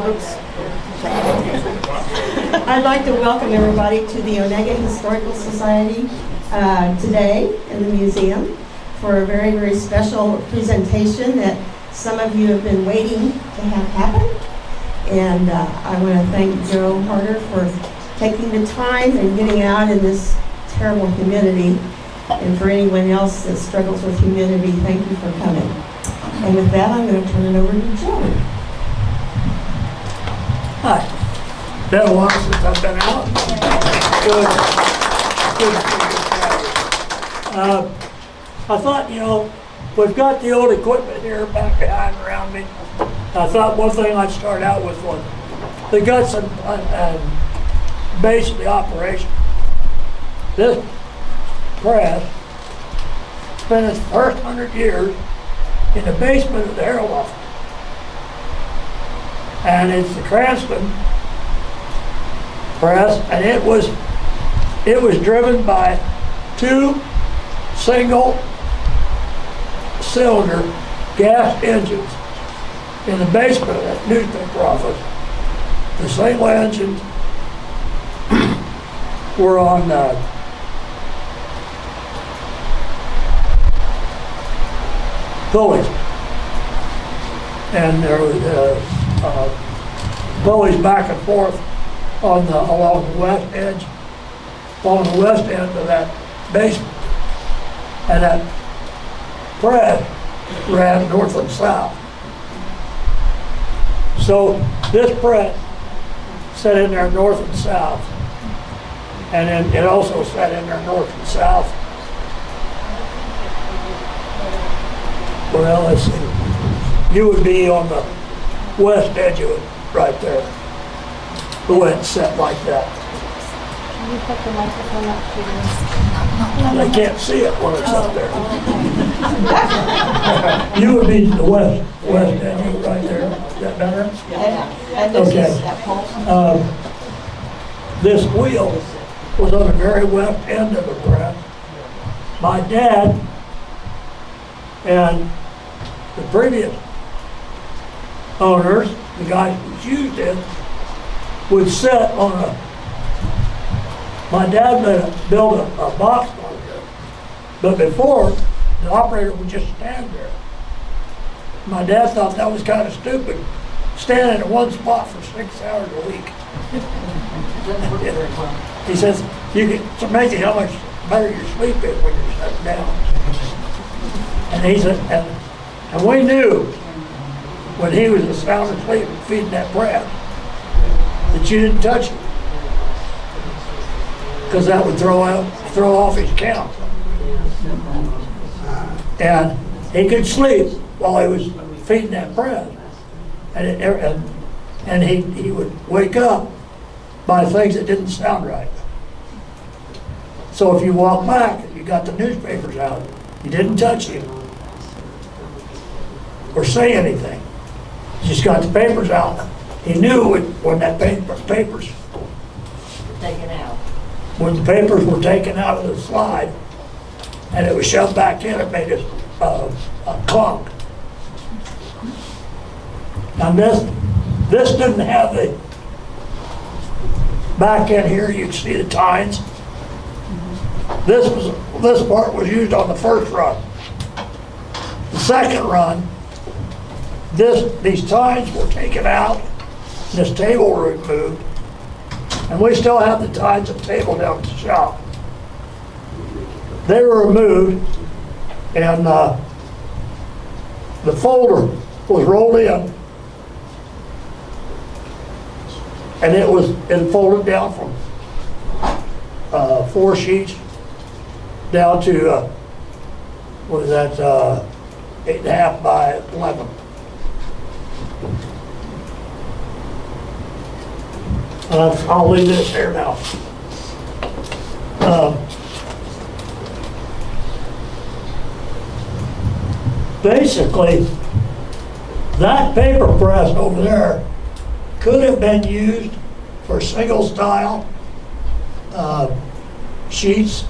Oops. I'd like to welcome everybody to the Onaga Historical Society today in the museum for a very, very special presentation that some of you have been waiting to have happen. And I want to thank Joe Harder for taking the time and getting out in this terrible humidity. And for anyone else that struggles with humidity, thank you for coming. And with that, I'm going to turn it over to Joe. Hi. Been a while since I've been out. Good. I thought, we've got the old equipment here back behind around me. I thought one thing I'd start out with was the guts and base of the operation. This press spent its first 100 years in the basement of the Herald office. And it's the Cranston press, and it was driven by two single cylinder gas engines in the basement of that newspaper office. The single engines were on pulleys, and there was pulleys back and forth on along the west edge, along the west end of that basement, and that press ran north and south. So this press set in there north and south, and then it also set in there north and south. Well, let's see. You would be on the west edge of it, right there. The way it's set like that. Can you put the microphone up to They can't see it when it's up there. You would be the west edge right there. Is that better? And this Okay. is that pole. This wheel was on the very west end of the press. My dad and the previous owners, the guys who used it, would sit on my dad built a box on it, but before, the operator would just stand there. My dad thought that was kind of stupid, standing in one spot for 6 hours a week. He says, it's amazing how much better your sleep is when you're sitting down. And he said, and we knew when he was sound asleep feeding that press that you didn't touch him, because that would throw off his count. And he could sleep while he was feeding that press, and he would wake up by things that didn't sound right. So if you walk back and you got the newspapers out, you didn't touch him or say anything. You just got the papers out. He knew when that papers Taken out. when the papers were taken out of the slide and it was shoved back in, it made a clunk. Now this didn't have the back in here. You can see the tines. This part was used on the first run. The second run, these tines were taken out. This table was removed, and we still have the tines and table down at the shop. They were removed, and the folder was rolled in, and it folded down from 4 sheets down to what was that 8.5 by 11. I'll leave this here now. Basically, that paper press over there could have been used for single style sheets,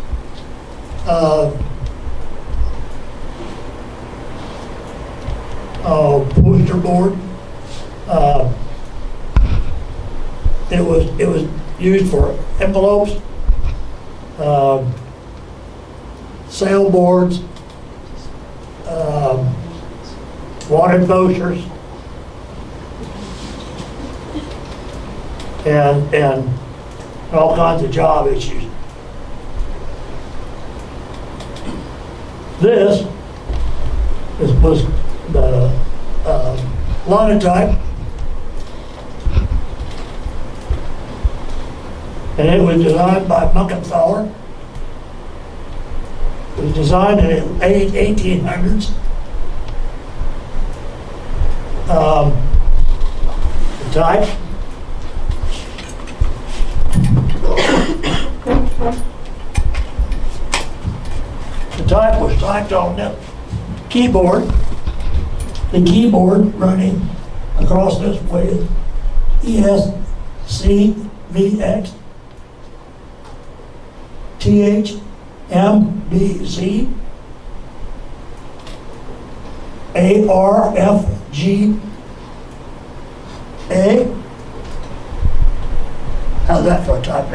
poster board, it was used for envelopes, sailboards, wanted posters, and all kinds of job issues. This was the linotype, and it was designed by Muckenthaler. It was designed in the 1800s. The type. The type was typed on the keyboard. The keyboard running across this way is ESCVX THMBZ ARFGA. How's that for a type?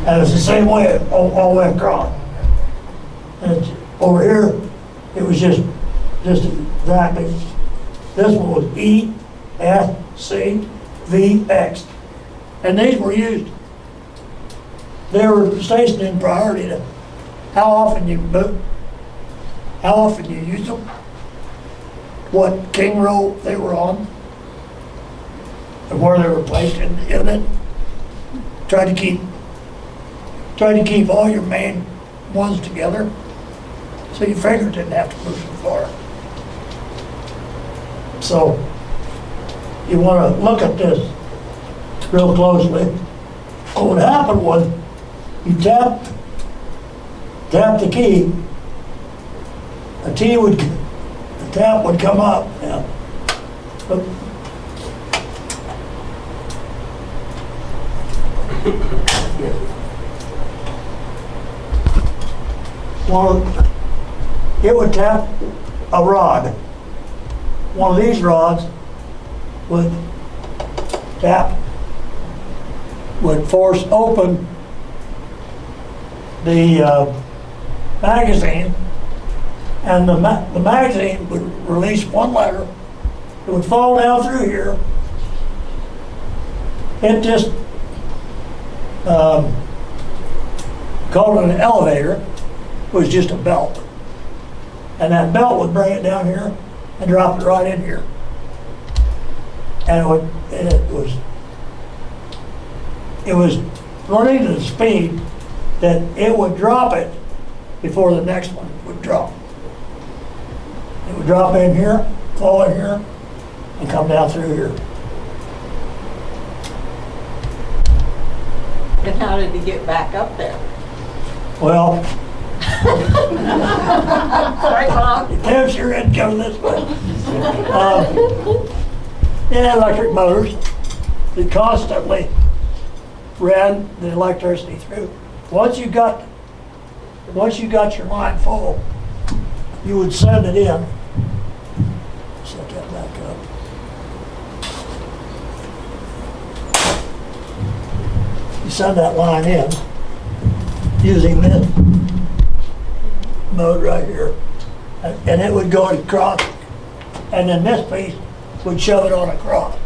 And it's the same way all the way across. And over here, it was just exactly. This one was ESCVX, and these were used. They were stationed in priority to how often you use them, what king row they were on, and where they were placed in it. Try to keep all your main ones together, so your finger didn't have to move so far. So you want to look at this real closely. What would happen was you tap the key, the tap would come up. Yeah. Well, it would tap a rod. One of these rods would force open the magazine, and the magazine would release one letter. It would fall down through here. It just called it an elevator. Was just a belt, and that belt would bring it down here and drop it right in here, and it was running to the speed that it would drop it before the next one would drop. It would drop in here, fall in here, and come down through here. And how did he get back up there? Well, Sorry, Bob. there's your end coming this way. Yeah, electric motors that constantly ran the electricity through. Once you got your line full, you would send it in. Set that back up. You send that line in using this mode right here, and it would go across, and then this piece would shove it on across.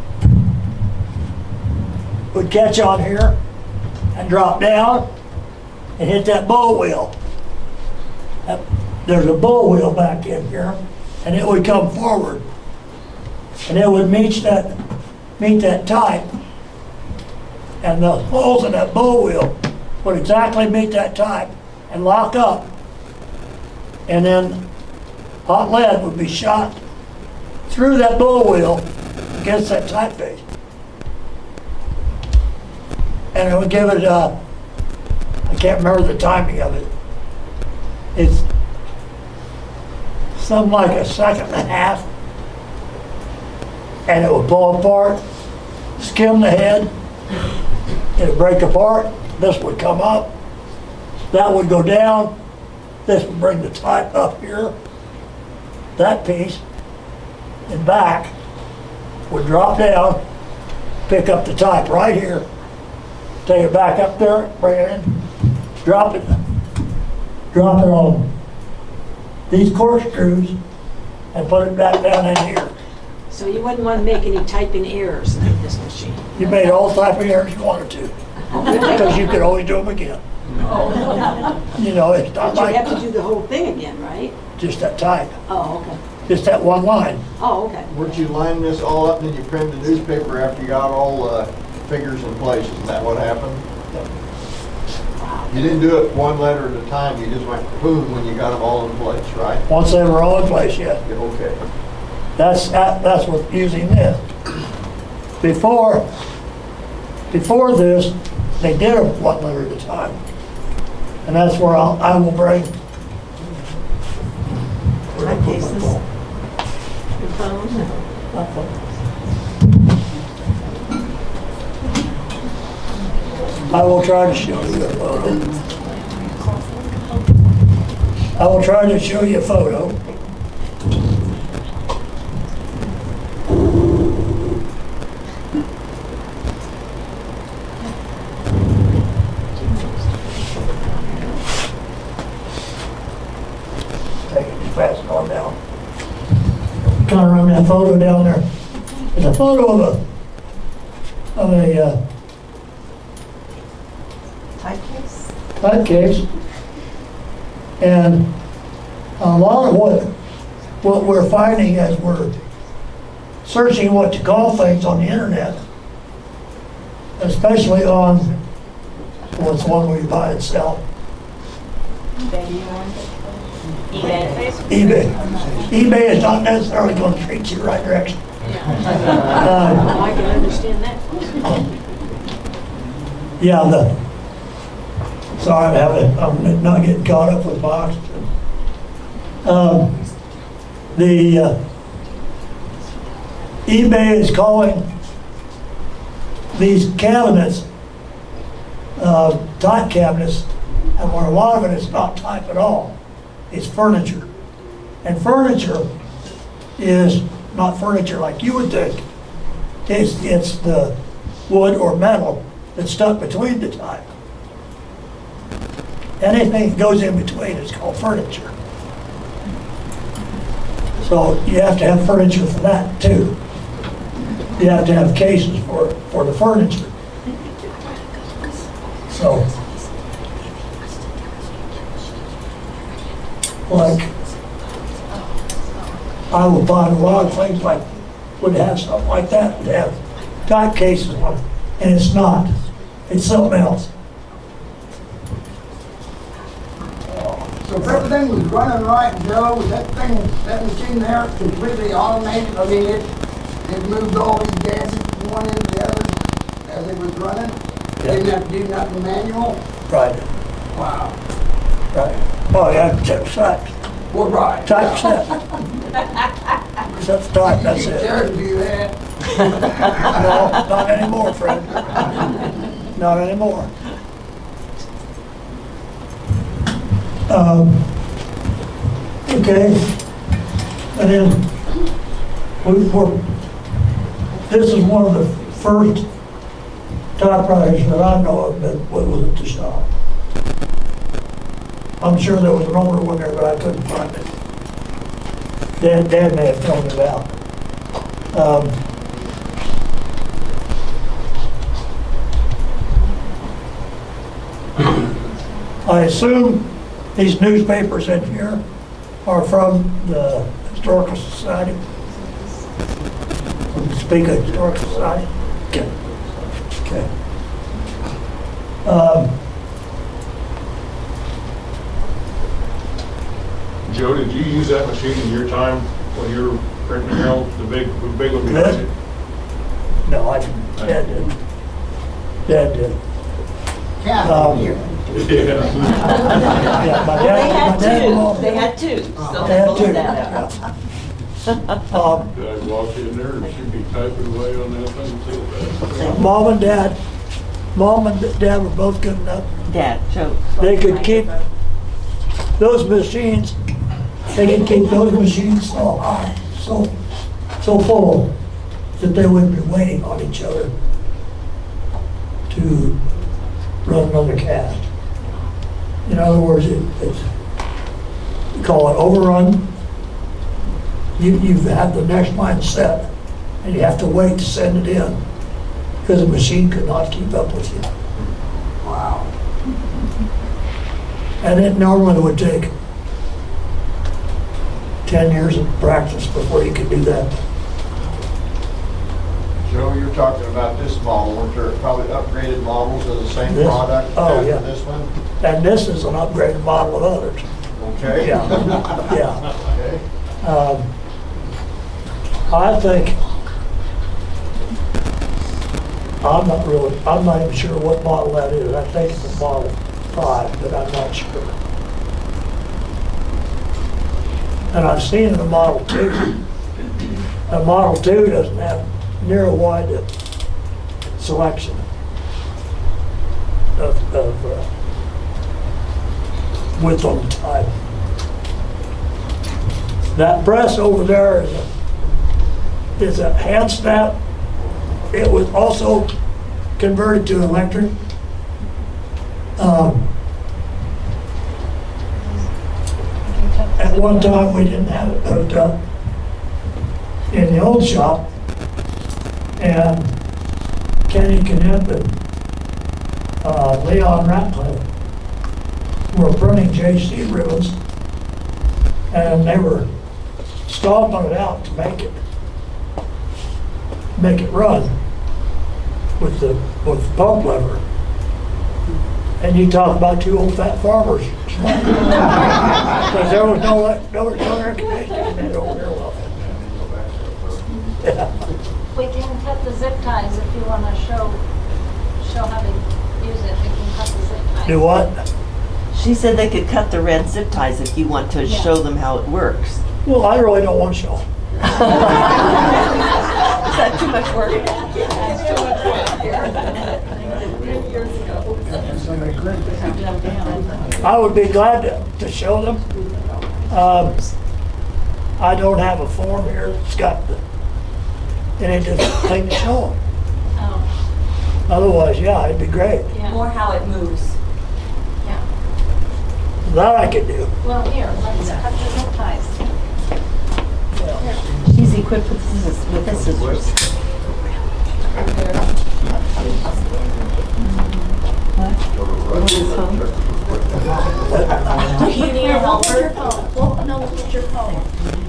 Would catch on here and drop down and hit that bull wheel. There's a bull wheel back in here, and it would come forward, and it would meet that type, and the holes in that bull wheel would exactly meet that type and lock up, and then hot lead would be shot through that bull wheel against that typeface, and it would give it I can't remember the timing of it. It's something like a second and a half, and it would blow apart, skim the head, it would break apart. This would come up, that would go down, this would bring the type up here, that piece and back would drop down, pick up the type right here, take it back up there, bring it in, drop it on these corkscrews and put it back down in here. So you wouldn't want to make any typing errors in this machine? You made all type of errors you wanted to, because you could always do them again. You know, it's not But you have like to do the whole thing again, right? just that type, Oh, okay. just that one line. Oh, okay. Weren't you lining this all up and then you print the newspaper after you got all the figures in place? Isn't that what happened? You didn't do it one letter at a time, you just went boom when you got them all in place, right? Once they were all in place, yeah. Yeah, okay. That's what using this. Before this, they did it one letter at a time. And that's where I will bring. My cases. Your phone? I will try to show you a photo. I will try to show you a photo. Take it, just pass it on down. Kind of run that photo down there. It's a photo of a type case. And a lot of what we're finding as we're searching what to call things on the internet, especially on what's one we buy and sell. eBay. eBay is not necessarily going to treat you the right direction. I can understand that. Yeah, sorry, I'm not getting caught up with box. The eBay is calling these cabinets type cabinets, and where a lot of it is not type at all. It's furniture, and furniture is not furniture like you would think. It's the wood or metal that's stuck between the type. Anything that goes in between is called furniture. So you have to have furniture for that too. You have to have cases for the furniture. So, like, I would find a lot of things like, would have something like that, would have type cases on it, and it's not. It's something else. So if everything was running right, Joe, was that machine there completely automated? I mean, it moved all these gases from one end to the other as it was running? Yeah. Didn't have to do nothing manual? Right, Wow. right. Oh, yeah, type. Well, right. Type set. Set the type, that's You it. dare to do that? No, not anymore, Fred. Not anymore. Okay, and then this is one of the first typewriters that I know of that was at the shop. I'm sure there was an older one there, but I couldn't find it. Dad may have thrown it out. I assume these newspapers in here are from the Historical Society. Speak of Historical Society. Okay. Okay. Joe, did you use that machine in your time when you were printing Herald, the big one behind it? No, I didn't. Dad did. Dad did. Kathy, here. Yeah. Yeah, my Well, dad, my dad and mom. They had two. So They had two. that. Yeah. Did I walk in there and she'd be typing away on that thing too? Mom and Dad were both good enough. Dad, Joe. They could keep those machines. They could keep those machines so full that they wouldn't be waiting on each other to run another cast. In other words, it's, you call it overrun. You have the next line set, and you have to wait to send it in, because the machine could not keep up with you. Wow. And it normally would take 10 years of practice before you could do that. Joe, you're talking about this model, weren't there probably upgraded models of the same This? product Oh, after yeah. this one? And this is an upgraded model of others. Okay. Yeah, yeah. Okay. I think, I'm not even sure what model that is. I think it's a Model 5, but I'm not sure. And I've seen the Model 2. The Model 2 doesn't have near a wide selection of width on the type. That press over there is a hand snap. It was also converted to electric. At one time, we didn't have it hooked up in the old shop, and Kenny Knipp and Leon Ratcliffe were printing JC ribbons, and they were stomping it out to make it run with the pump lever. And you talk about two old fat farmers. Because there was no air conditioning in it over there. Yeah. We can cut the zip ties if you want to show how to use it. We can cut the zip ties. Do what? She said they could cut the red zip ties if you want to show them how it works. Well, I really don't want to show. Is that too much work? I would be glad to show them. I don't have a form here that's got any thing to show them. Oh, Otherwise, yeah, it'd be great. yeah. More how it moves. Yeah. That I could do. Well, here, let's cut the zip ties. She's equipped with the scissors. Do you need a helper? No, hold your phone.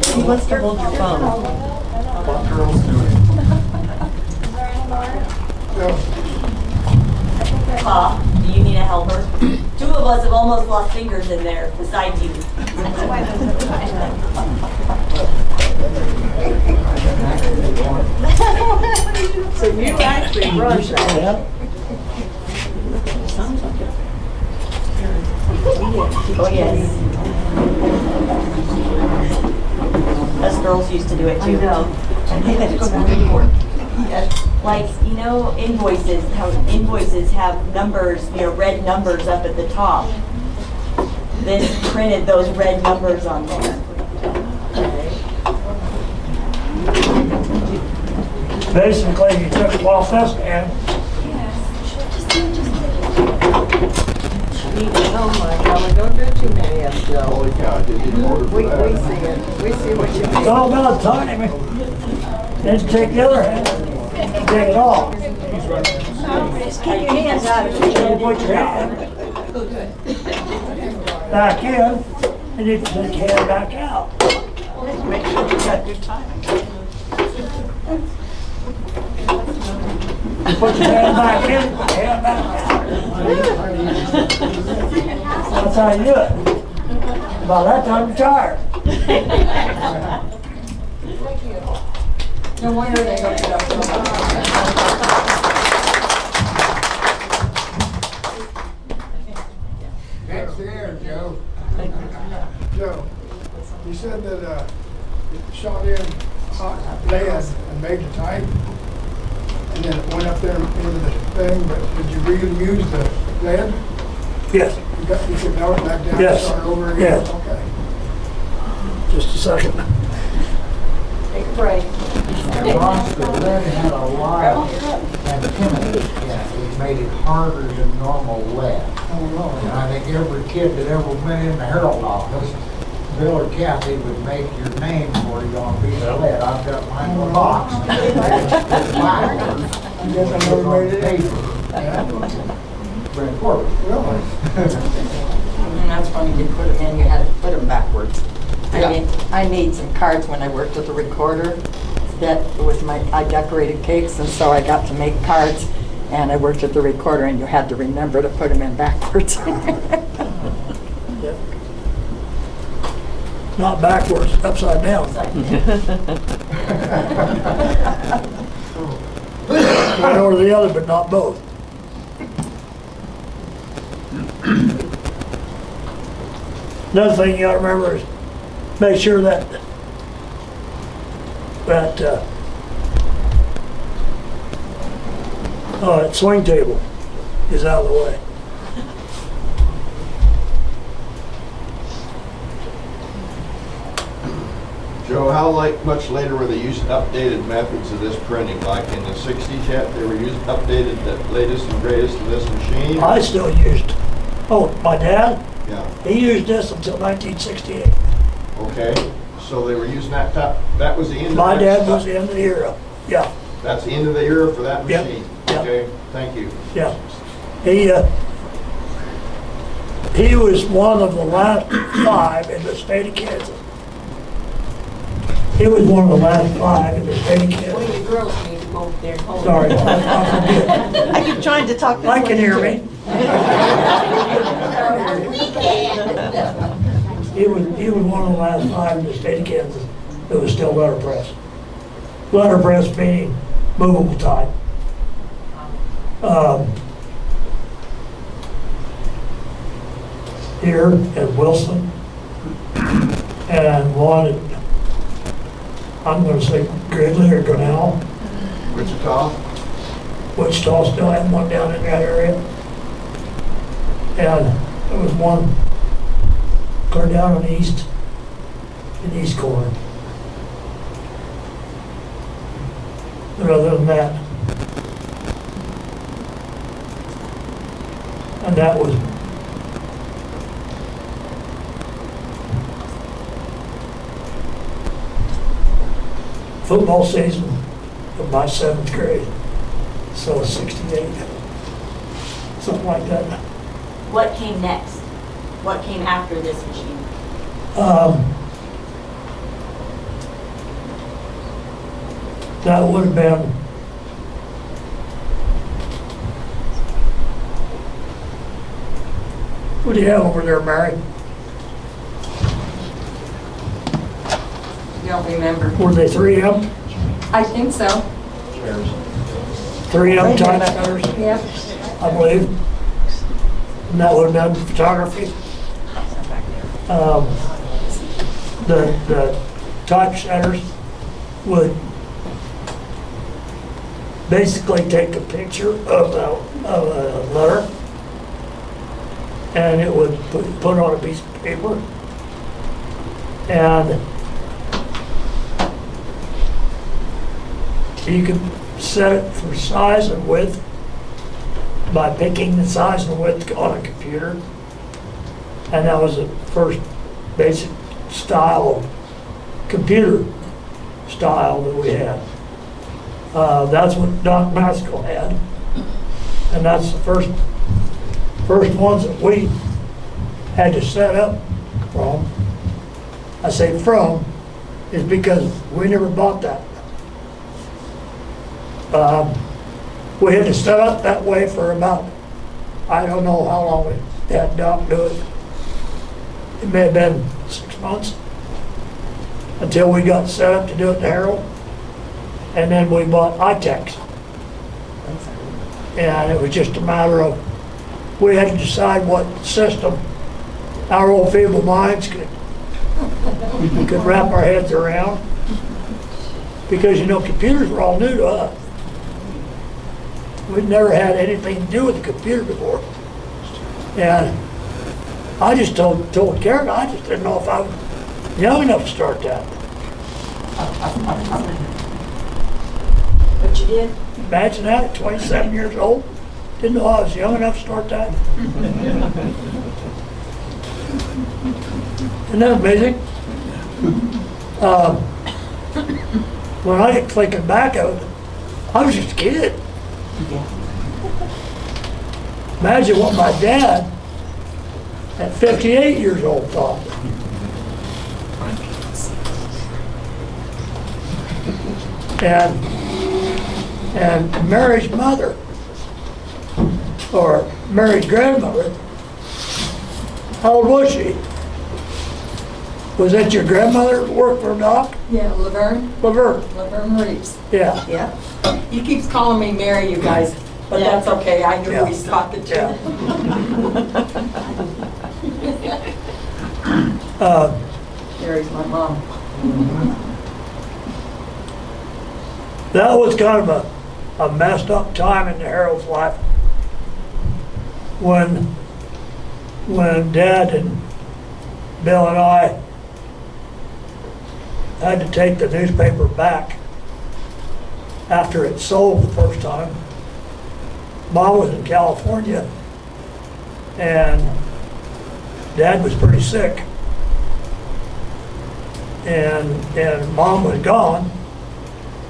She wants to hold your phone. Pa, do you need a helper? Two of us have almost lost fingers in there besides you. So you actually run that. Yeah. Oh, yes. Us girls used to do it too. Like, you know, invoices, how invoices have numbers, red numbers up at the top. This printed those red numbers on there. Basically, you took it off this hand. Oh my God, don't do too many of them, Joe. Holy cow, I didn't even order for We that. see it. We see what you It's mean. all about timing. Then take the other hand and take it off. Just keep your hands out of You put your hand back in, and you take your hand back out. Make sure you got your timing. You put your hand back in, put your hand back out. That's how you do it. By that time, you're tired. No wonder they hooked it up so much. Next there, Joe. Joe, you said that it shot in hot lead and made the type, and then it went up there into the thing, but did you really use the lead? Yes, You could melt it back down and Yes. start over again? Yes. Okay. just a second. Take a break. The lead had a lot of activity in it. It made made it harder than normal lead. And I think every kid that ever went in the Herald office, Bill or Kathy would make your name for you on a piece of lead. I've got mine in a box. I guess I never made it in. Brent Corbett. Really? And that's when you put them in, you had to put them backwards. I made some cards when I worked at the recorder. That was I decorated cakes, and so I got to make cards, and I worked at the recorder, and you had to remember to put them in backwards. Not backwards, upside down. One or the other, but not both. Another thing you gotta remember is make sure that swing table is out of the way. Joe, how much later were they using updated methods of this printing? Like in the 60s yet, they were using updated, the latest and greatest of this machine? I still used, my dad? Yeah. He used this until 1968. Okay, so they were using that that was the end of My that dad stuff. was in the era, yeah, That's the end of the era for that Yep. machine? Yep. Okay, thank you. yeah. He was one of the last 5 in the state of Kansas. He was one of the last 5 in the state of Kansas. Well, you girls need to go over there and hold Sorry, it. I forget. I keep trying to talk. I can hear me. He was one of the last 5 in the state of Kansas that was still letterpress. Letterpress meaning movable type. Here at Wilson, and one at, I'm going to say Gridley or Grinnell. Wichita? Wichita still had one down in that area. And there was one clear down on the east, in the east corner. But other than that, and that was football season of my 7th grade, so 68, something like that. What came next? What came after this machine? That would have been what do you have over there, Mary? You don't remember? Were they 3M? I think so. 3M type shutters, Yep. I believe. And that would have been photography. The type shutters would basically take a picture of a letter, and it would put on a piece of paper, and you could set it for size and width by picking the size and width on a computer. And that was the first basic style of computer style that we had. That's what Doc Maskell had. And that's the first ones that we had to set up from. I say from is because we never bought that. We had to set up that way for about, I don't know how long we had Doc do it. It may have been 6 months until we got set up to do it in Herald. And then we bought iTex. And it was just a matter of, we had to decide what system our old feeble minds could wrap our heads around. Because, you know, computers were all new to us. We'd never had anything to do with the computer before. And I just told Karen, I just didn't know if I was young enough to start that. But you did? Imagine that at 27 years old, Didn't know I was young enough to start that. Isn't that amazing? When I get thinking back of it, I was just a kid. Imagine what my dad at 58 years old thought. And Mary's mother, or Mary's grandmother, how old was she? Was that your grandmother that worked for Doc? Yeah, Laverne Reeves. Yeah. Yeah. He keeps calling me Mary, you guys, but that's okay. I knew who he's talking to. Mary's my mom. That was kind of a messed up time in the Herald's life when Dad and Bill and I had to take the newspaper back after it sold the first time. Mom was in California and Dad was pretty sick, and Mom was gone.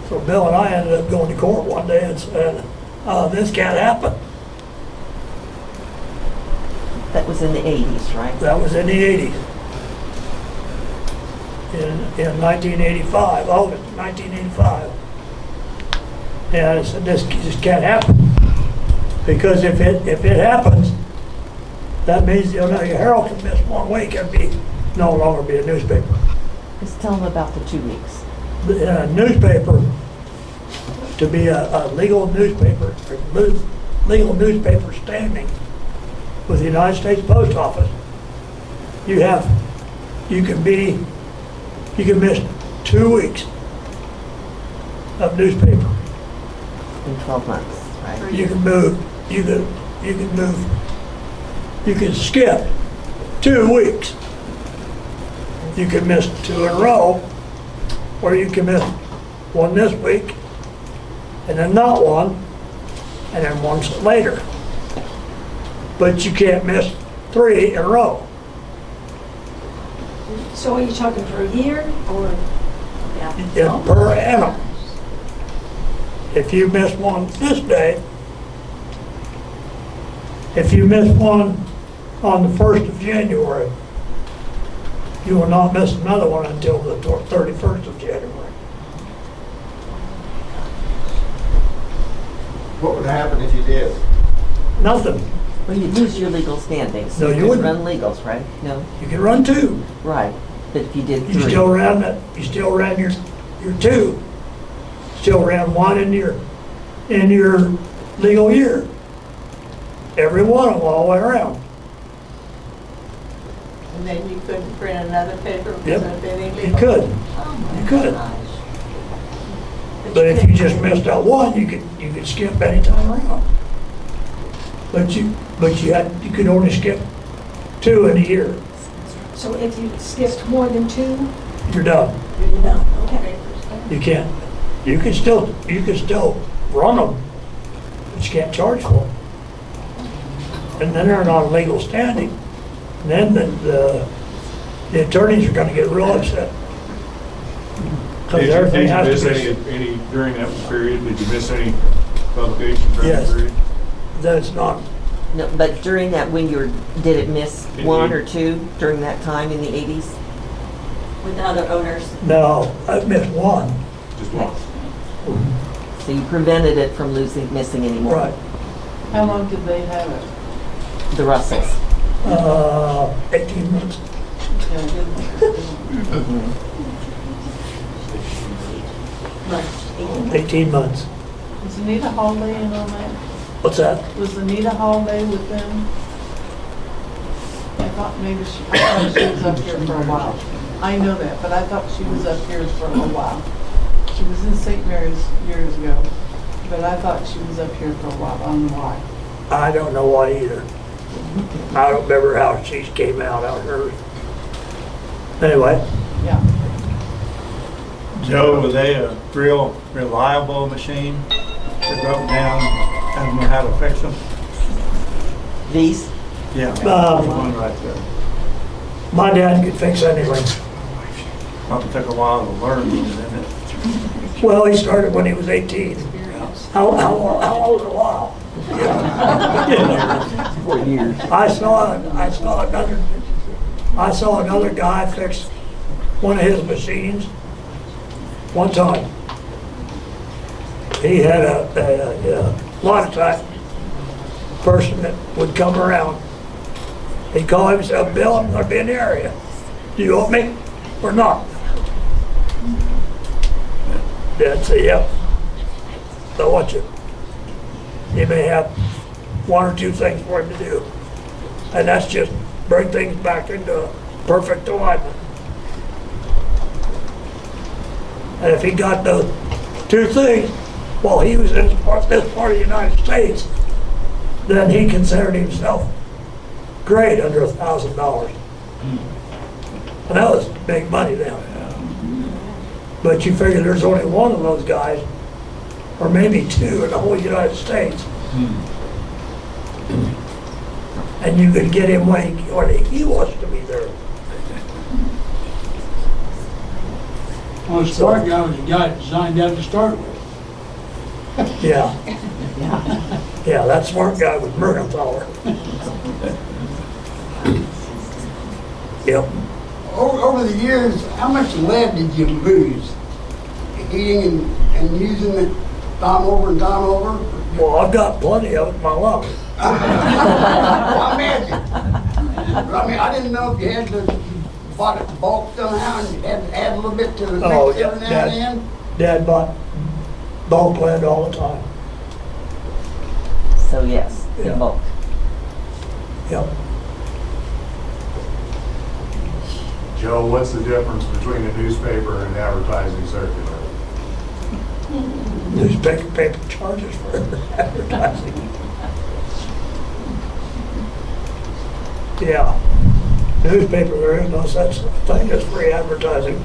So Bill and I ended up going to court one day and said, this can't happen. That was in the 80s, right? That was in the 80s. In 1985, August 1985. And I said, this just can't happen. Because if it happens, that means the Onaga Herald can miss 1 week and no longer be a newspaper. Just tell them about the 2 weeks. A newspaper, to be a legal newspaper standing with the United States Post Office, you can miss 2 weeks of newspaper. In 12 months, right? You can skip 2 weeks. You can miss 2 in a row, or you can miss 1 this week, and then not 1, and then 1 later. But you can't miss 3 in a row. So are you talking for a year or? It's per annum. If you miss 1 this day, if you miss 1 on the 1st of January, you will not miss another one until the 31st of January. What would happen if you did? Nothing. Well, you'd lose your legal standing. So No, you couldn't wouldn't. run legals, right? No? You can run 2. Right. But if you did You 3. still ran your 2. Still ran 1 in your legal year. Every one of them all the way around. And then you couldn't print another paper because Yep. of any You legal. could. Oh my You could. gosh. But if you just missed out 1, you could skip any time around. But you could only skip 2 in a year. So if you skipped more than 2, You're done. you're done, okay. You can't. You can still run them, but you can't charge for them. And then they're not legal standing. And then the attorneys are going to get real upset. Because everything has Did to you be. miss any during that period? Did you miss any publications during Yes. that period? That's not. No, but during that, did it miss In 1 the- or 2 during that time in the 80s? With other owners. No, I've missed 1. Just one? So you prevented it from missing any more? Right. How long did they have it? The Russells. 18 months. 18 months. Was Anita Holiday in on that? What's that? Was Anita Holiday with them? I thought she was up here for a while. I know that, but I thought she was up here for a while. She was in St. Mary's years ago, but I thought she was up here for a while. I don't know why. I don't know why either. I don't remember how she came out of hers. Anyway, Yeah. Joe, were they a real reliable machine that broke down and knew how to fix them? These? Yeah. Um, One right there. My dad could fix anything. Probably took a while to learn, didn't it? Well, he started when he was 18. How old a while? Yeah. 4 years. I saw another guy fix one of his machines one time. He had a lot of time person that would come around. He'd call himself Bill, I'm gonna be in the area. Do you want me or not? Dad said, yep, I want you. You may have one or two things for him to do. And that's just bring things back into perfect alignment. And if he got those two things while he was in this part of the United States, then he considered himself great under $1,000. And that was big money then. But you figure there's only one of those guys, or maybe two in the whole United States. And you could get him when he wants to be there. Well, the smart guy was the guy that designed that to start with. Yeah. Yeah, that smart guy was Mergenthaler. Yep. Over the years, how much lead did you lose? Eating and using it time over and time over? Well, I've got plenty of it in my lungs. I imagine. But I mean, I didn't know if you had to bought it bulk somehow and you had to add a little bit to the mix Oh, every yeah, now and then. Dad bought bulk lead all the time. So yes, in Yeah. bulk. Yep. Joe, what's the difference between a newspaper and an advertising circular? Newspaper charges for advertising. Yeah. Newspaper, there is no such thing as free advertising.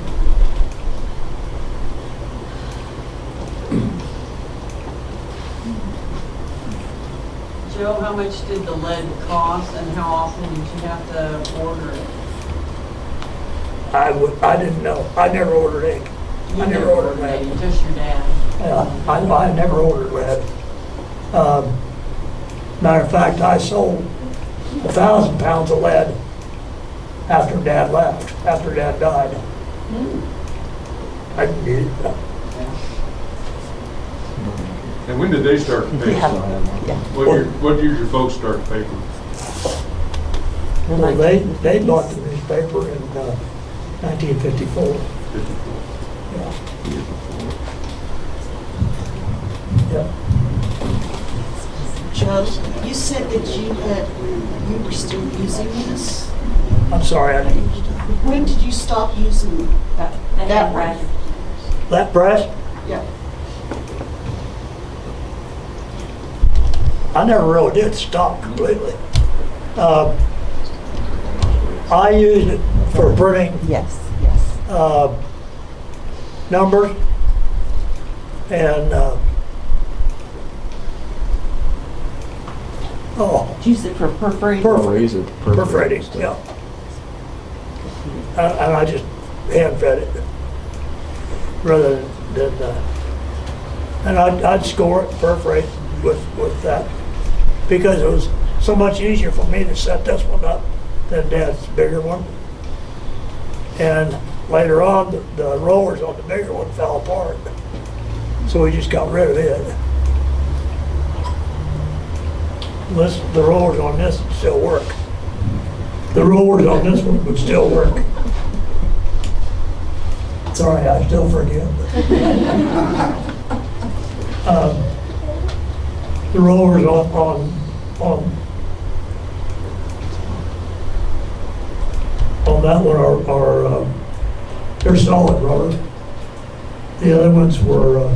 Joe, how much did the lead cost and how often did you have to order it? I didn't know. I never ordered ink. You I never ordered lead. it, just your dad. I never ordered lead. Matter of fact, I sold 1,000 pounds of lead after Dad left, after Dad died. I didn't need it. And when did they start the paper? What year did your folks start the paper? Well, they bought the newspaper in 1954. Yeah. Yeah. Joe, you said that you were still using this? I'm sorry, I didn't. When did you stop using that one? That press? Yeah. I never really did stop completely. I used it for printing. Yes. Numbers and Use it for perforating. Perforating, yeah. And I just hand fed it rather than and I'd score it, perforate with that because it was so much easier for me to set this one up than Dad's bigger one. And later on, the rollers on the bigger one fell apart. So we just got rid of it. The rollers on this would still work. The rollers on this one would still work. Sorry, I still forgive. The rollers on that one are they're solid rollers. The other ones were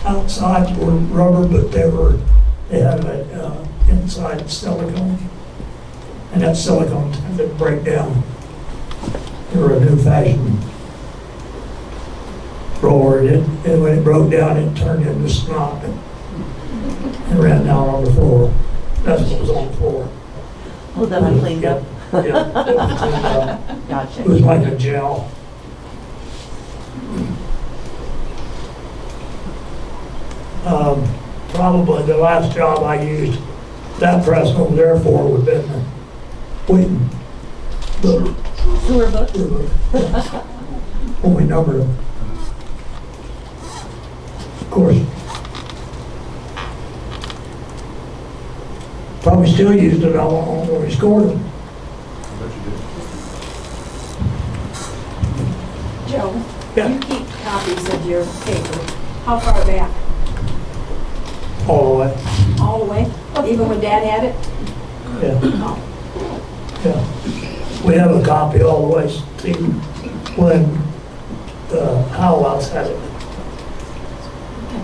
outside were rubber, but they had an inside silicone, and that silicone tended to break down. They were a new fashion roller, and when it broke down, it turned into snot and ran down on the floor. rest was on the floor. Well, then I cleaned up. Yeah, it was cleaned up. Gotcha. It was like a gel. Probably the last job I used that press over there for would have been Wheaton. Sewer book. When we numbered them. Of course, probably still used it on when we scored them. I bet you did. Joe, Yeah. you keep copies of your paper. How far back? All the way. All the way? Even when Dad had it? Yeah. Yeah. We have a copy all the way to when Howell's had it. Okay.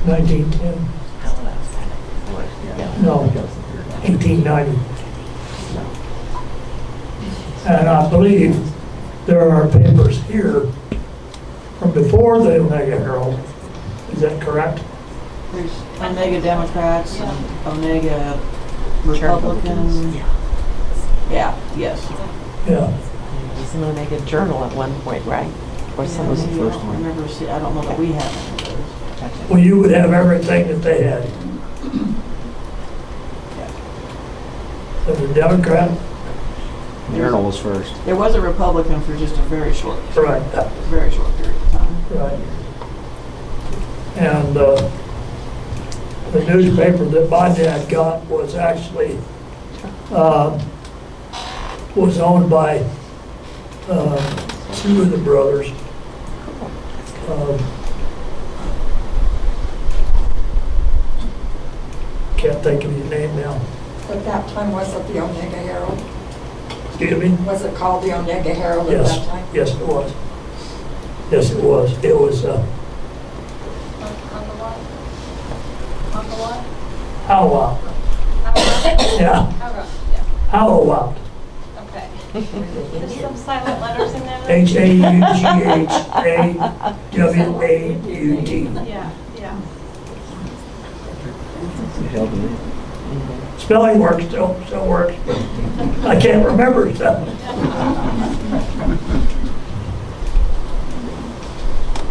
1910. No, 1890. And I believe there are papers here from before the Onaga Herald. Is that correct? There's Onaga Democrats and Onaga Republicans. Yeah, yes. Yeah. It was an Onaga Journal at one point, right? Or some was the first I don't one. remember, I don't know that we have any of those. Well, you would have everything that they had. As a Democrat, Journal was first. There was a Republican for just a very short right, period of time. right. And the newspaper that my dad got was actually, was owned by two of the brothers. Can't think of his name now. At that time, was it the Onaga Herald? Excuse me? Was it called the Onaga Herald at Yes, that time? yes it was. Yes it was. It was On the what? On the what? Howell. Yeah, Okay, yeah, Howell. okay. There's some silent letters in there. Haughawud. Yeah, yeah. Spelling works, still works. I can't remember stuff.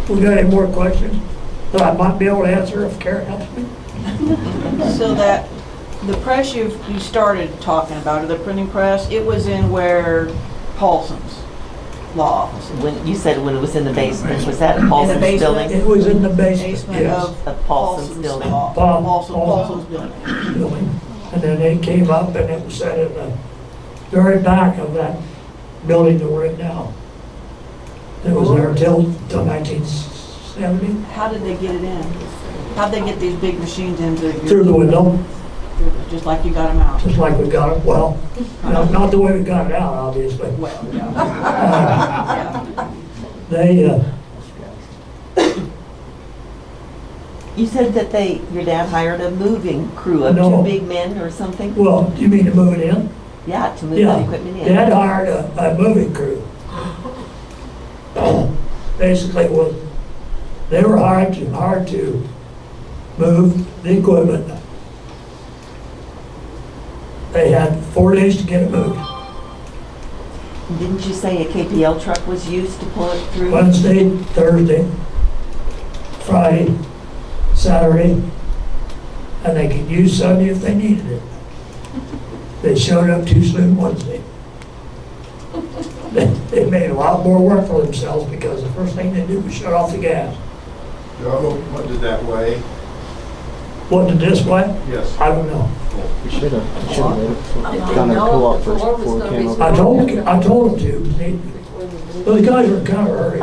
We got any more questions that I might be able to answer if Karen helps me? So that, the press you started talking about, or the printing press, it was in where Paulson's law office. When you said when it was in the basement, was that Paulson's basement? building? It was in the basement, Basement yes. of Paulson's building. Paulson's building. Building. And then it came up and it was set in the very back of that building that we're in now. It was there till 1970. How did they get it in? How'd they get these big machines into your... Through the window, Just like you got them out? just like we got it, well, not the way we got it out, obviously. Well, yeah. They, You said that your dad hired a moving crew of No. two big men or something? well, you mean to move it in? Yeah, to move the Yeah, equipment in. Dad hired a moving crew. Basically, they were hired to move the equipment. They had 4 days to get it moved. Didn't you say a KPL truck was used to pull it through? Wednesday, Thursday, Friday, Saturday, and they could use Sunday if they needed it. They showed up too soon Wednesday. They made a lot more work for themselves because the first thing they did was shut off the gas. Joe, what did that weigh? What did this weigh? Yes. I don't know. We should have waited for Connor to pull up first before we came over. I told them to. Those guys were kind of early.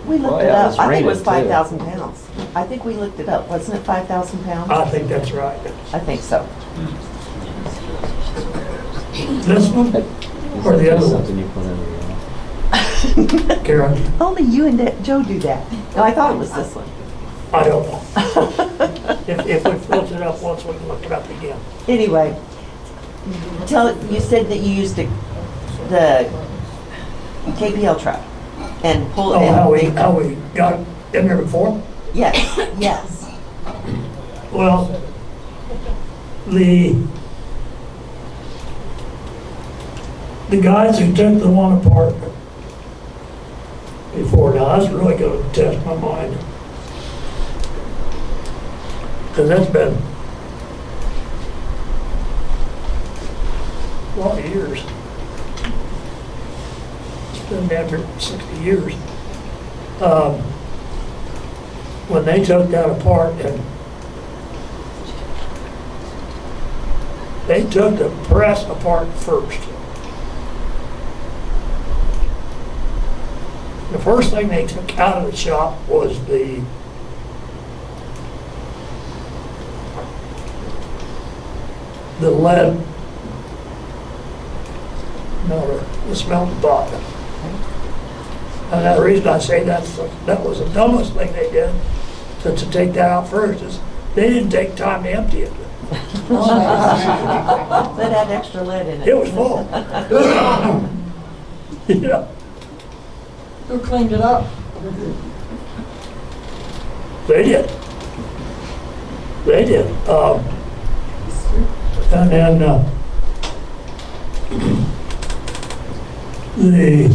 We looked Well, it yeah, up. it's I think it was rated, too. 5,000 pounds. I think we looked it up. Wasn't it 5,000 pounds? I think that's right. I think so. This one or the other one? Something you put in the, Karen, Only you and Joe do that. No, I thought it was this one. I don't know. If we filter it up once, we can look it up again. Anyway, you said that you used the KPL truck and pull it Oh, in. how we got in there before? Yes, yes. Well, the guys who took the one apart before, now that's really going to test my mind. Because that's been a lot of years. It's been after 60 years. When they took that apart, and they took the press apart first. The first thing they took out of the shop was the lead melter, the smelting pot. And the reason I say that was the dumbest thing they did, to take that out first, is they didn't take time to empty it. That had extra lead in it. It was full. Yeah. Who cleaned it up? They did. They did. And then the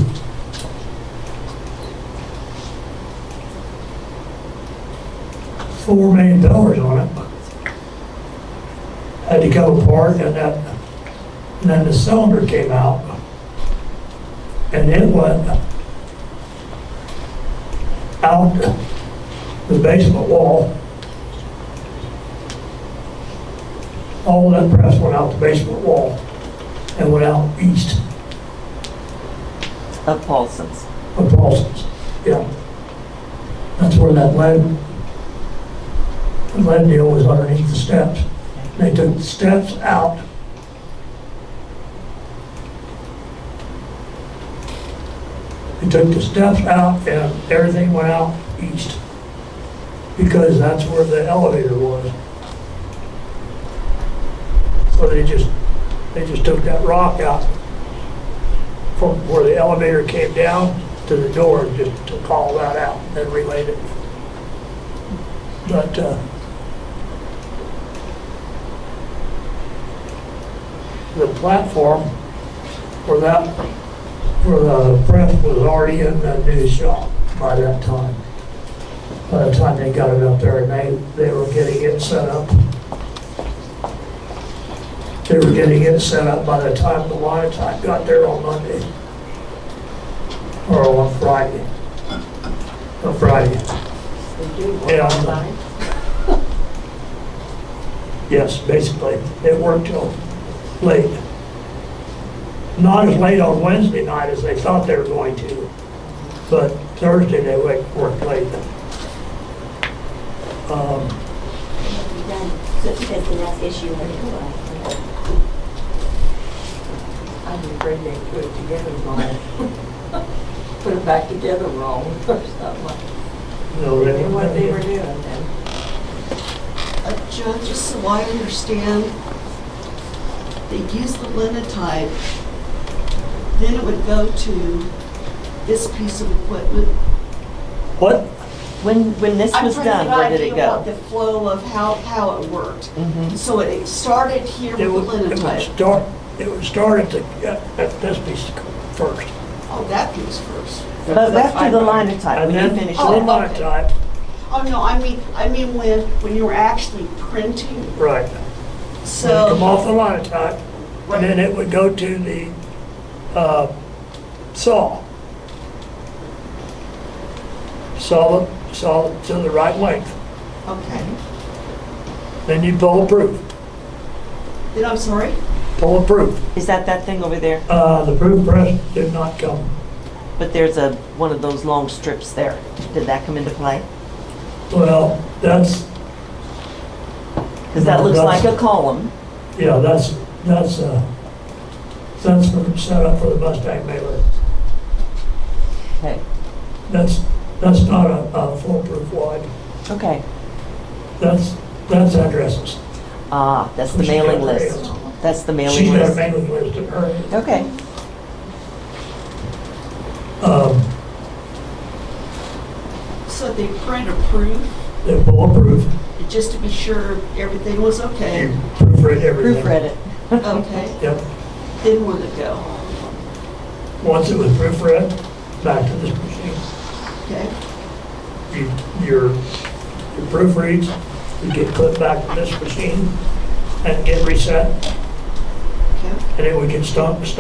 four main pillars on it had to come apart, and then the cylinder came out, and it went out the basement wall. All that press went out the basement wall and went out east. Of Paulson's. Of Paulson's, yeah. That's where that lead deal was, underneath the steps. They took the steps out. They took the steps out and everything went out east, because that's where the elevator was. So they just took that rock out from where the elevator came down to the door, and just took all that out and then relayed it. But the platform where the press was already in the new shop by that time. By the time they got it up there, and they were getting it set up. They were getting it set up by the time the Linotype got there on Monday. Or on Friday. On Friday. And, yes, basically. It worked till late. Not as late on Wednesday night as they thought they were going to, but Thursday they worked late. That's the next issue. I'm afraid they put it together wrong. Put it back together wrong or something. No, They knew what they were doing then. John, just so I understand, they use the linotype, then it would go to this piece of equipment. What? When this was done, where did it go? I'm trying to get an idea what the flow of how it worked. So it started here with the linotype. It would start at this piece first. Oh, that piece first. But after the Linotype, when you finish the it. Linotype. Oh, no, I mean when you were actually printing. Right. So. It'd come off the Linotype, and then it would go to the saw. Saw to the right length. Okay. Then you pull a proof. Then I'm sorry? Pull a proof. Is that thing over there? The proof press did not come. But there's one of those long strips there. Did that come into play? Well, that's. Because that looks like a column. Yeah, that's set up for the Mustang mailer. Okay. That's not a foolproof wide. Okay. That's addresses. Ah, that's the mailing list. That's the mailing She's got a list. mailing list in her. Okay. So they print a proof They're bulletproof. just to be sure everything was okay. Proofread everything. Proofread it. Okay, Yep. then where'd it go? Once it was proofread, back to this machine. Okay, Your proofreads, you get put back to this machine and get reset. okay, And then we get stuck with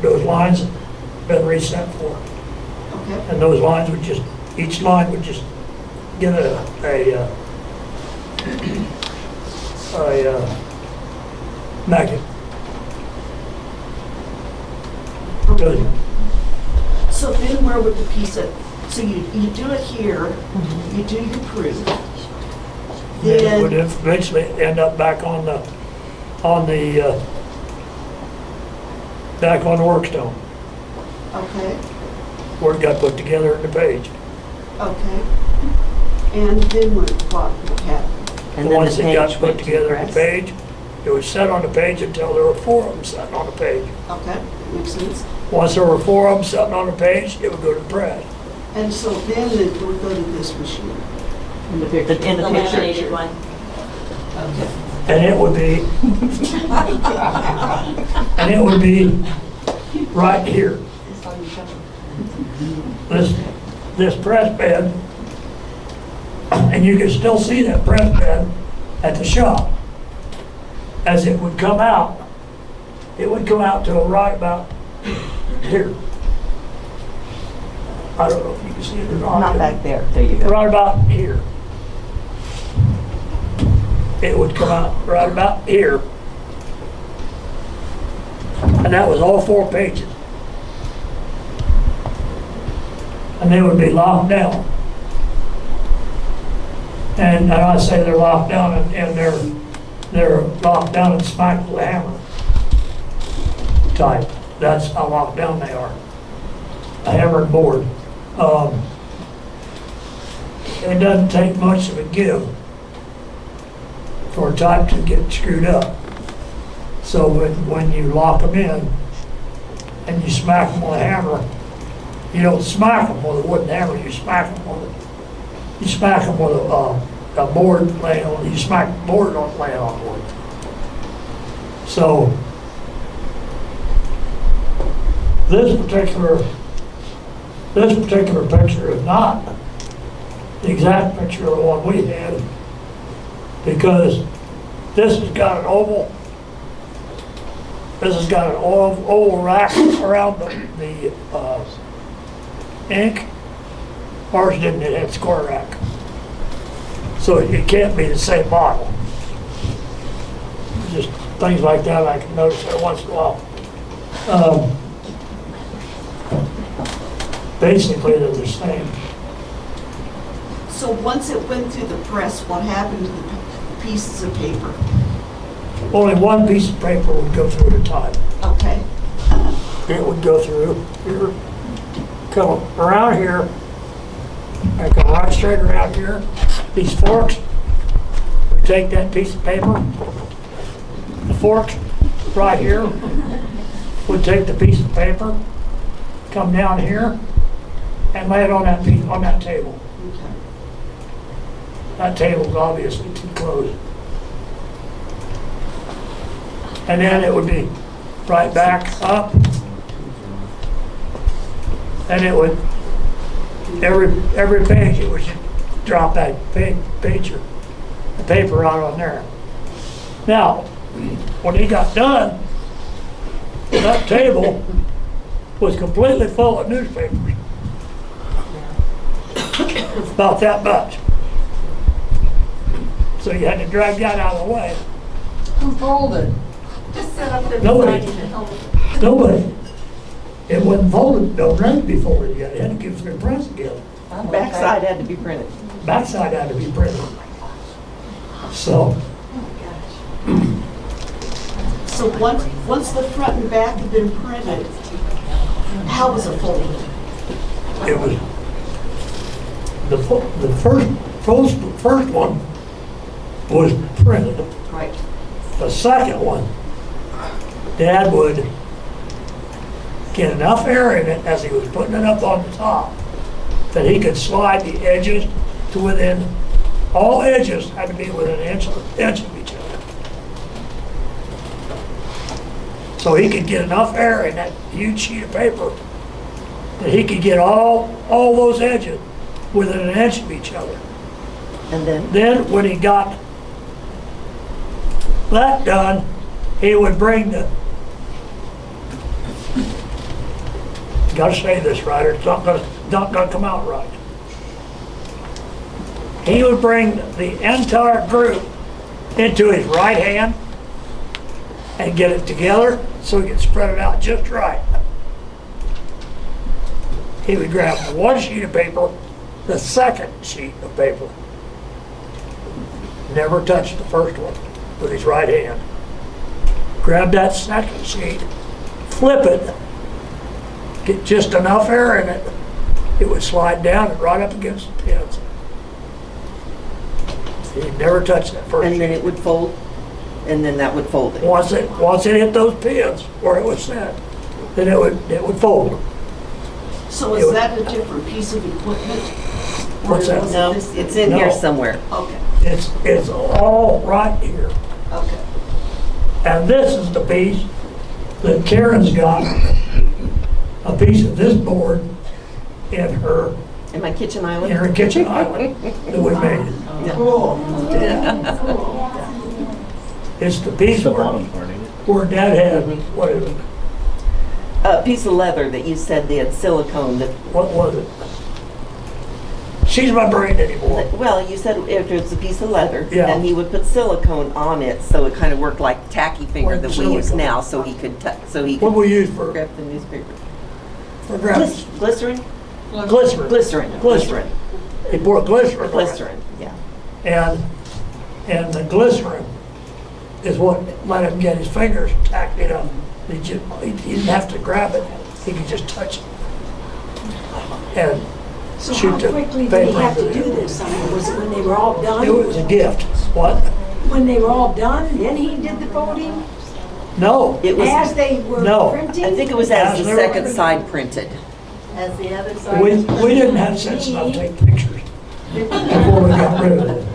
those lines been reset for. okay. And those lines would just, each line would just get a magnet. Good. So then where would the piece of, so you do it here, you do your proof. It would Then, eventually end up back on the workstone, okay, where it got put together in the page. okay. And then what would happen? And then Once the it got page put went to together in the press. page, it was set on the page until there were 4 of them sitting on the page. Okay, makes sense. Once there were 4 of them sitting on the page, it would go to the press. And so then it would go to this machine. In the picture. In the The picture. laminated one. Okay. And it would be right here. This press bed, and you can still see that press bed at the shop. As it would come out to right about here. I don't know if you can see it or not. Not back there. There you go. Right about here. It would come out right about here. And that was all 4 pages. And they would be locked down. And I say they're locked down and they're locked down and smacked with a hammer type. That's how locked down they are. A hammered board. It doesn't take much of a give for a type to get screwed up. So when you lock them in and you smack them with a hammer, you don't smack them with a wooden hammer, you smack them with a board laying on, you smack the board on laying on wood. So this particular picture is not the exact picture of the one we had, because this has got an oval rack around the ink. Ours didn't, it had square rack. So it can't be the same model. Just things like that I can notice every once in a while. Basically, they're the same. So once it went through the press, what happened to the pieces of paper? Only one piece of paper would go through at a time. Okay, It would go through here, come around here, and come right straight around here. These forks would take that piece of paper. The forks right here would take the piece of paper, come down here, and lay it on that table. okay. That table's obviously too close. And then it would be right back up. And it would, every page, it would just drop that the paper out on there. Now, when he got done, that table was completely full of newspapers. About that much. So you had to drag that out of the way. Who folded? Just set up the Nobody. design and help. Nobody. It wasn't folded, don't ready to be folded yet. It had to give it a press again. Backside had to be printed. Backside had to be printed. So, So once the front and back had been printed, how was it folded? it was, the first one was printed. Right. The second one, Dad would get enough air in it as he was putting it up on the top that he could slide the edges to within All edges had to be within an inch of each other. So he could get enough air in that huge sheet of paper that he could get all those edges within an inch of each other. And then? Then when he got that done, he would bring the, gotta say this right or it's not gonna come out right. He would bring the entire group into his right hand and get it together so he could spread it out just right. He would grab one sheet of paper, the second sheet of paper. Never touched the first one with his right hand. Grab that second sheet, flip it, get just enough air in it, it would slide down and right up against the pins. He'd never touched that first sheet. And then it would fold, and then that would fold it. Once it hit those pins where it was set, then it would fold. So is that a different piece of equipment? What's that? No, it's in here somewhere. Okay, It's all right here. okay. And this is the piece that Karen's got, a piece of this board in her In my kitchen island? kitchen island that we made. Cool. It's the piece The where, bottom part, ain't it? where Dad had, what is it? A piece of leather that you said they had silicone that, What was it? She's my brain anymore. well, you said if it was a piece of leather, Yeah. and he would put silicone on it, so it kind of worked like tacky finger Like that we use silicone. now, so he could, What we use for grab the newspaper. grabs? Glycerin? Glycerin. Glycerin. He poured glycerin on it. Glycerin, yeah. And the glycerin is what let him get his fingers tacked it up. He didn't have to grab it, he could just touch it. And So shoot how the quickly did he paper have to into do it. this? I mean, was it when they were all done? It was a gift. What? When they were all done, then he did the folding? No. It was, As they were No. printing? I think it was as the As they were second printing. side printed. As the other side. We didn't have sense enough to take pictures before we got rid of it.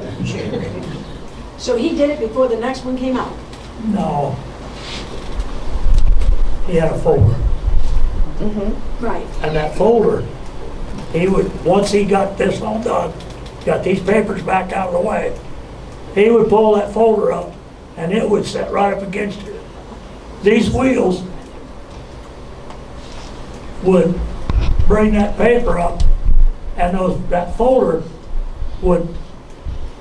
So he did it before the next one came out? No. He had a folder. Right. And that folder, he would, once he got this all done, got these papers back out of the way, he would pull that folder up and it would set right up against it. These wheels would bring that paper up and that folder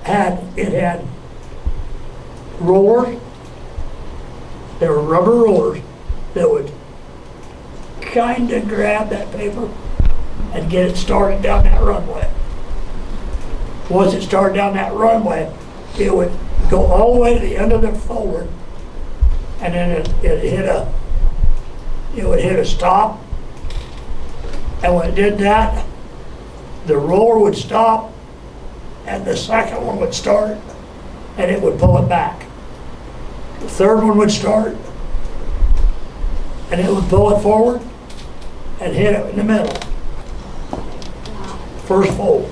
had rollers. There were rubber rollers that would kind of grab that paper and get it started down that runway. Once it started down that runway, it would go all the way to the end of the folder, and then it would hit a stop. And when it did that, the roller would stop, and the second one would start, and it would pull it back. The third one would start, and it would pull it forward and hit it in the middle. First fold.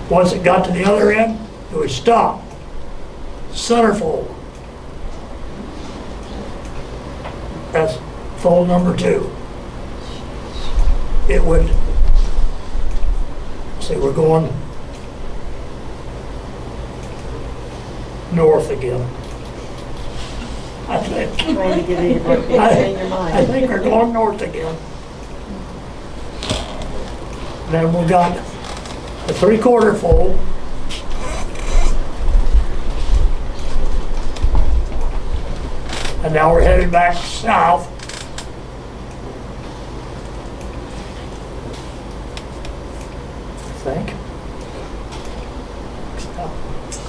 Once it got to the other end, it would stop. Center fold. That's fold number 2. It would, see, we're going north again. I think. Trying to get it in your mind. I think we're going north again. Then we got the 3/4 fold. And now we're headed back south. I think.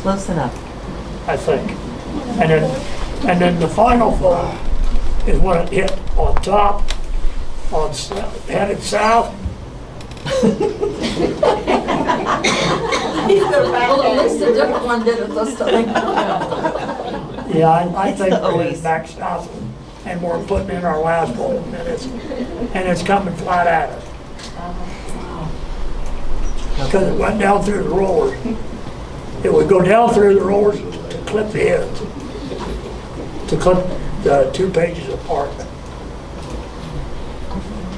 Close enough. I think. And then the final fold is when it hit on top, headed south. Well, at least a different one did it this time. Yeah, I It's think the we're headed always. back south and we're putting in our last fold and it's coming flat at us. because it went down through the rollers. It would go down through the rollers to clip the ends, to clip the 2 pages apart.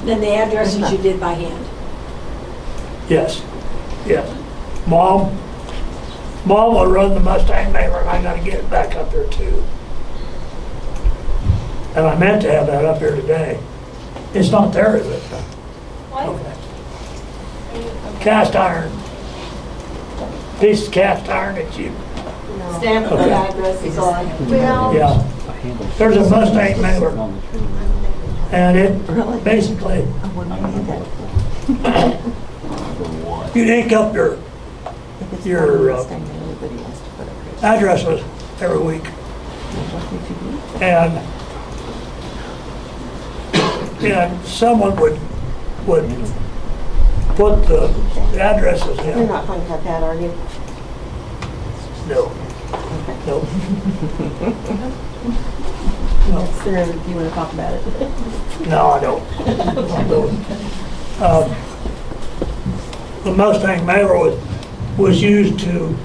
Then the addresses you did by hand. Yes, yes. Mom would run the Mustang mailer, and I gotta get it back up there too. And I meant to have that up here today. It's not there, is it? Okay. Cast iron. Piece of cast iron that you, Stamp Okay. the addresses on. yeah. There's a Mustang mailer. And it basically, you'd ink up your addresses every week. And someone would put the addresses You're in. not going to cut that, are you? No. No. Sarah, if you want to talk about it. No, I don't. The Mustang mailer was used to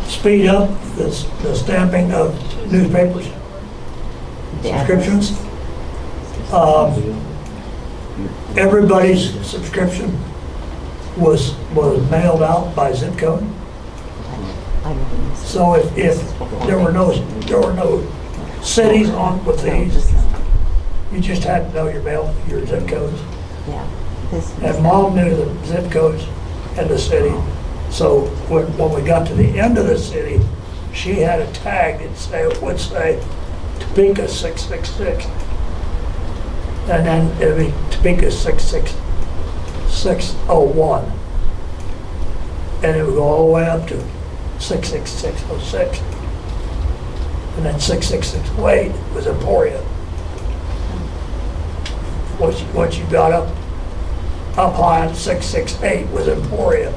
speed up the stamping of newspapers, subscriptions. Everybody's subscription was mailed out by zip code. So if there were no cities on with these, you just had to know your zip codes. Yeah. And Mom knew the zip codes and the city. So when we got to the end of the city, she had a tag that would say Topeka 666. And then it'd be Topeka 66601. And it would go all the way up to 66606. And then 66608 was Emporia. Once you got up high on 668 was Emporia.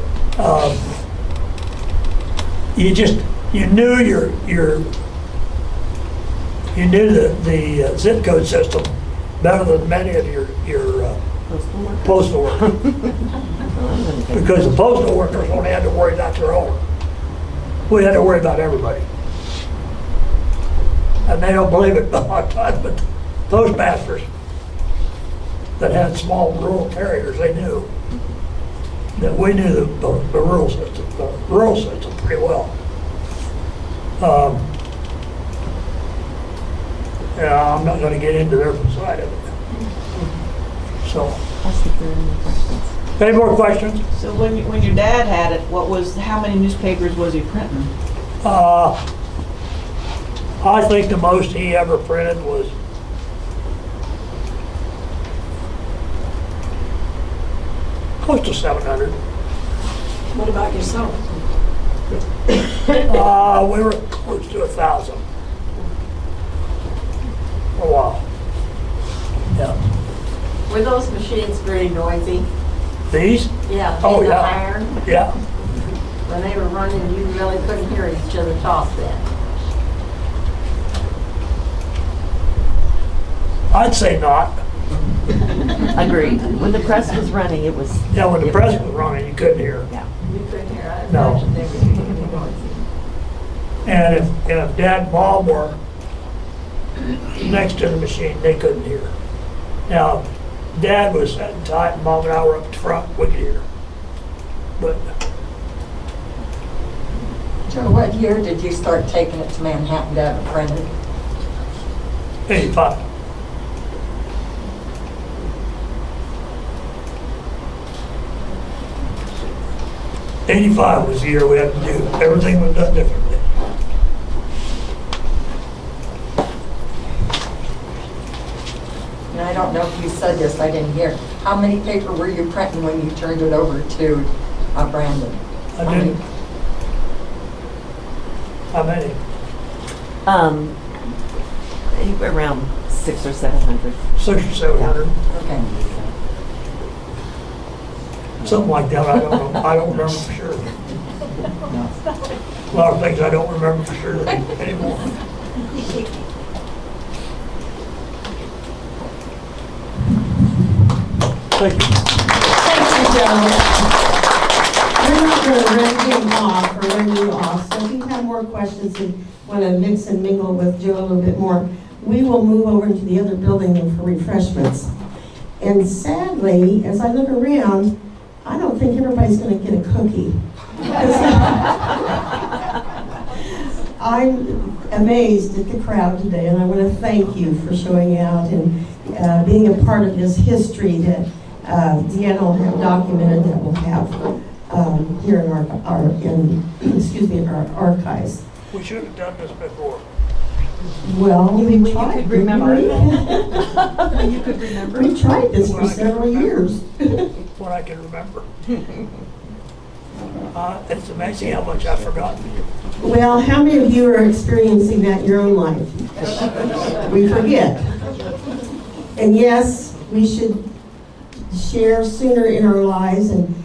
You knew the zip code system better than many of your postal workers. Because the postal workers only had to worry about their own. We had to worry about everybody. And they don't believe it a lot of times, but postmasters that had small rural carriers, they knew that we knew the rural system pretty well. Yeah, I'm not going to get into their side of it. So, any more questions? So when your dad had it, how many newspapers was he printing? I think the most he ever printed was close to 700. What about yourself? We were close to 1,000 for a while. Yeah. Were those machines very noisy? These? Yeah. Oh, the yeah. iron? Yeah. When they were running, you really couldn't hear each other talk then. I'd say not. Agreed. When the press was running, it was. Yeah, when the press was running, you couldn't hear. Yeah. You couldn't hear. I No. imagine they were really noisy. And if Dad and Mom were next to the machine, they couldn't hear. Now, Dad was sitting tight, and Mom and I were up front, we could hear. But So what year did you start taking it to Manhattan to have it printed? 85. '85 was the year we had to do, everything was done differently. And I don't know if you said this, I didn't hear. How many paper were you printing when you turned it over to Brandon? I didn't. How many? Around 600 or 700. 600 or 700. Okay. Something like that, I don't know, I don't remember for sure. A lot of things I don't remember for sure anymore. Thank you. We're not going to run him off or run you off, so if you have more questions and want to mix and mingle with Joe a little bit more, we will move over into the other building for refreshments. And sadly, as I look around, I don't think everybody's going to get a cookie. I'm amazed at the crowd today, and I want to thank you for showing out and being a part of this history that Deanna will have documented, that we'll have here in our archives. We should have done this before. Well, we tried. You could remember. You could remember. We tried this for several years. What I can remember. It's amazing how much I've forgotten. Well, how many of you are experiencing that in your own life? We forget. And yes, we should share sooner in our lives, and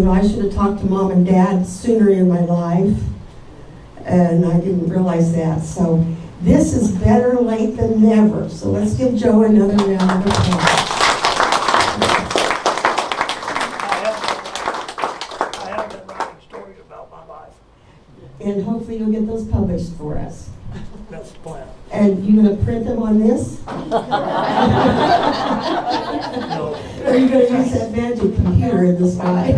I should have talked to Mom and Dad sooner in my life, and I didn't realize that. So this is better late than never. So let's give Joe another round of applause. I have been writing stories about my life. And hopefully you'll get those published for us. That's the plan. And you going to print them on this? Or are you going to use that magic computer in the sky?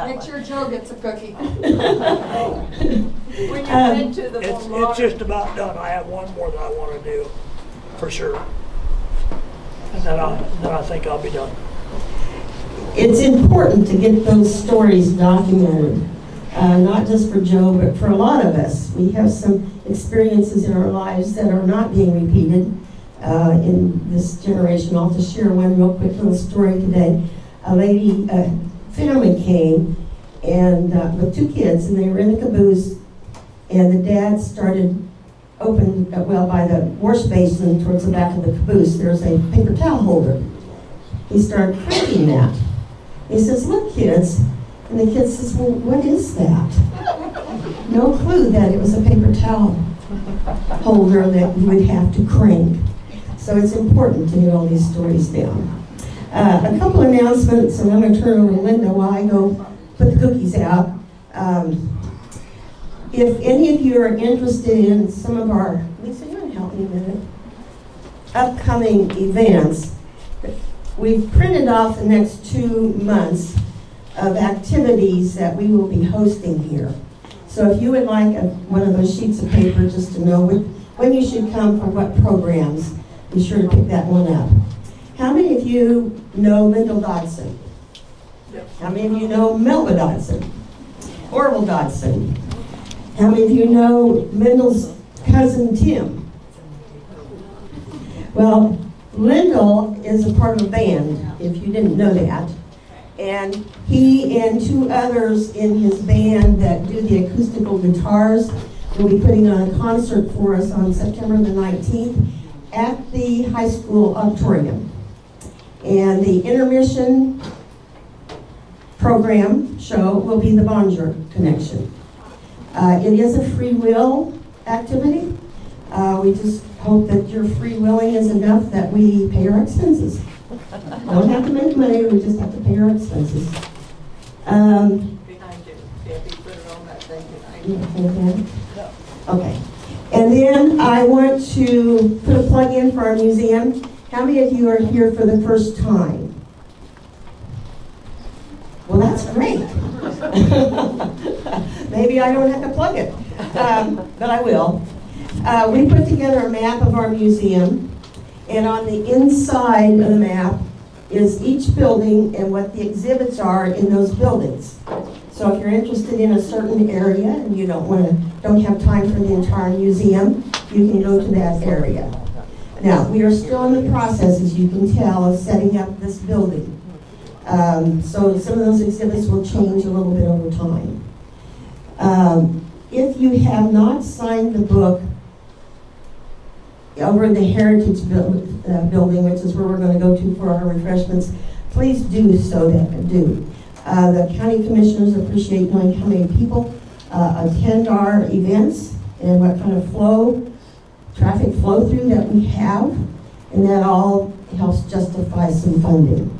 Make sure Joe gets a cookie. When you're into the It's just about done. I have one more that I want to do, for sure. And then I think I'll be done. It's important to get those stories documented, not just for Joe, but for a lot of us. We have some experiences in our lives that are not being repeated in this generation. I'll just share one real quick little story today. A family came and with two kids, and they were in a caboose, and the dad started by the wash basin towards the back of the caboose, there's a paper towel holder. He started cranking that. He says, "Look, kids." And the kid says, "Well, what is that?" No clue that it was a paper towel holder that you would have to crank. So it's important to get all these stories down. A couple announcements, and I'm going to turn over to Linda while I go put the cookies out. If any of you are interested in some of our, Lisa, you want to help me a minute, upcoming events, we've printed off the next 2 months of activities that we will be hosting here. So if you would like one of those sheets of paper just to know when you should come for what programs, be sure to pick that one up. How many of you know Lyndall Dodson? How many of you know Melba Dodson? Orville Dodson? How many of you know Lyndall's cousin Tim? Well, Lyndall is a part of a band, if you didn't know that. And he and 2 others in his band that do the acoustical guitars will be putting on a concert for us on September the 19th at the high school auditorium. And the intermission program show will be the Bonjour Connection. It is a free will activity. We just hope that your free willing is enough that we pay our expenses. Don't have to make money, we just have to pay our expenses. Behind you. Debbie, put it on that thing behind you. Okay. And then I want to put a plug in for our museum. How many of you are here for the first time? Well, that's great. Maybe I don't have to plug it, but I will. We put together a map of our museum, and on the inside of the map is each building and what the exhibits are in those buildings. So if you're interested in a certain area and you don't have time for the entire museum, you can go to that area. Now, we are still in the process, as you can tell, of setting up this building. So some of those exhibits will change a little bit over time. If you have not signed the book over in the Heritage Building, which is where we're going to go to for our refreshments, please do so. The county commissioners appreciate knowing how many people attend our events and what kind of traffic flow through that we have, and that all helps justify some funding.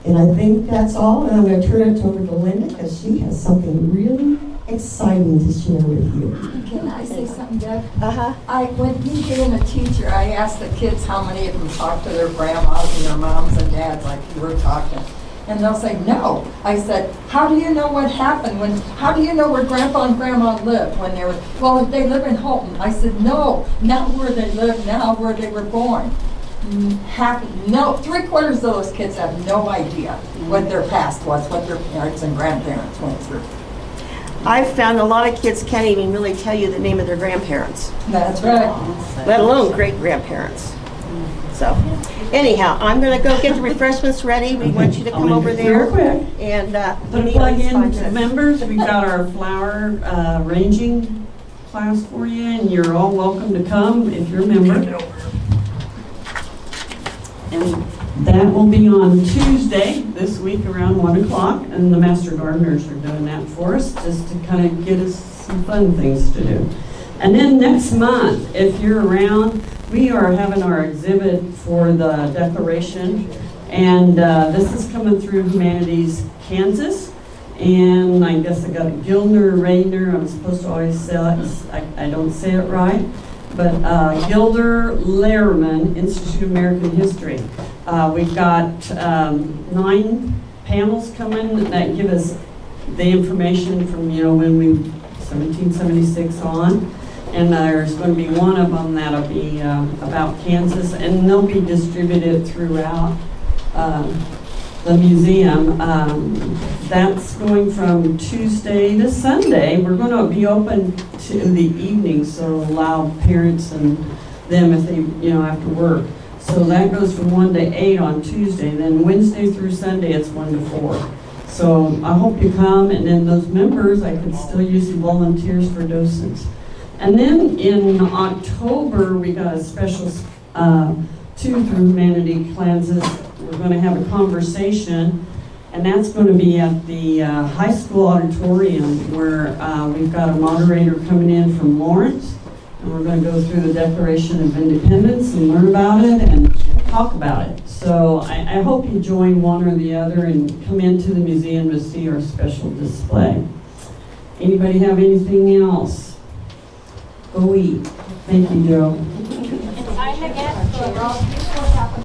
And I think that's all, and I'm going to turn it over to Linda because she has something really exciting to share with you. Can I say something, Deb? Uh-huh. When me being a teacher, I asked the kids how many of them talk to their grandmas and their moms and dads like you were talking. And they'll say, no. I said, how do you know what happened? How do you know where Grandpa and Grandma lived when they were, well, they live in Holton. I said, no, not where they live, now where they were born. No, 3/4 of those kids have no idea what their past was, what their parents and grandparents went through. I've found a lot of kids can't even really tell you the name of their grandparents. That's right. Let alone great-grandparents. So, anyhow, I'm going to go get the refreshments ready. We want you to come over there. Real quick. And Put a plug in to members. We've got our flower arranging class for you, and you're all welcome to come if you're a member. And that will be on Tuesday this week around 1 o'clock, and the Master Gardeners are doing that for us just to kind of get us some fun things to do. And then next month, if you're around, we are having our exhibit for the Declaration, and this is coming through Humanities Kansas, and I guess I got it Gildner Rainer. I'm supposed to always say it, I don't say it right, but Gilder Lehrman, Institute of American History. We've got 9 panels coming that give us the information from, when we 1776 on. And there's going to be one of them that'll be about Kansas, and they'll be distributed throughout the museum. That's going from Tuesday to Sunday. We're going to be open to the evening, so allow parents and them if they, after work. So that goes from 1 to 8 on Tuesday. Then Wednesday through Sunday, it's 1 to 4. So I hope you come, and then those members, I could still use some volunteers for docents. And then in October, we got a special two through Humanity Kansas. We're going to have a conversation, and that's going to be at the high school auditorium, where we've got a moderator coming in from Lawrence, and we're going to go through the Declaration of Independence and learn about it and talk about it. So I hope you join one or the other and come into the museum to see our special display. Anybody have anything else? Go eat. Thank you, Joe. Time again for